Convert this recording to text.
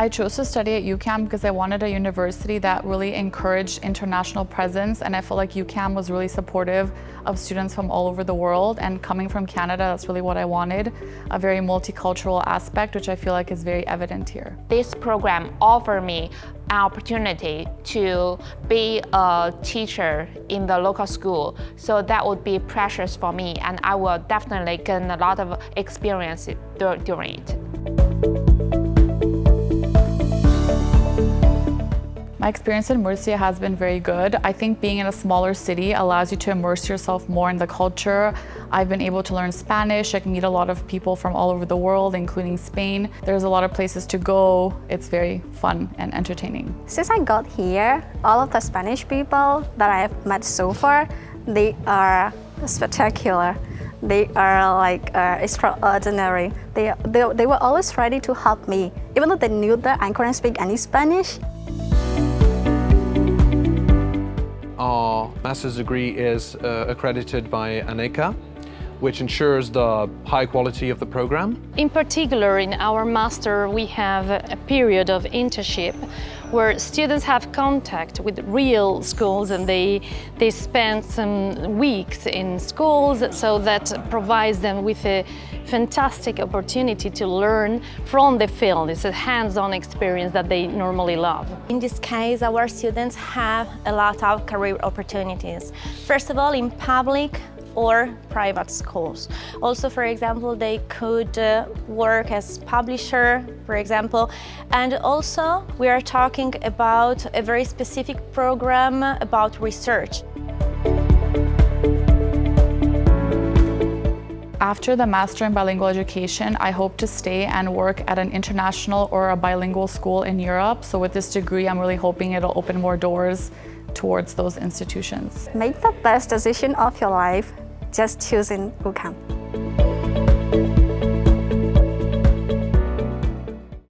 I chose to study at UCAM because I wanted a university that really encouraged international presence, and I felt like UCAM was really supportive of students from all over the world, and coming from Canada, that's really what I wanted, a very multicultural aspect, which I feel like is very evident here. This program offered me an opportunity to be a teacher in the local school, so that would be precious for me, and I will definitely gain a lot of experience during it. My experience in Murcia has been very good. I think being in a smaller city allows you to immerse yourself more in the culture. I've been able to learn Spanish. I can meet a lot of people from all over the world, including Spain. There's a lot of places to go. It's very fun and entertaining. Since I got here, all of the Spanish people that I have met so far, they are spectacular. They are like extraordinary. They were always ready to help me, even though they knew that I couldn't speak any Spanish. Our master's degree is accredited by ANECA, which ensures the high quality of the program. In particular, in our master, we have a period of internship where students have contact with real schools, and they spend some weeks in schools, so that provides them with a fantastic opportunity to learn from the field. It's a hands-on experience that they normally love. In this case, our students have a lot of career opportunities. First of all, in public or private schools. Also, for example, they could work as publisher, for example, and also we are talking about a very specific program about research. After the Master in Bilingual Education, I hope to stay and work at an international or a bilingual school in Europe. So with this degree, I'm really hoping it'll open more doors towards those institutions. Make the best decision of your life, just choosing UCAM.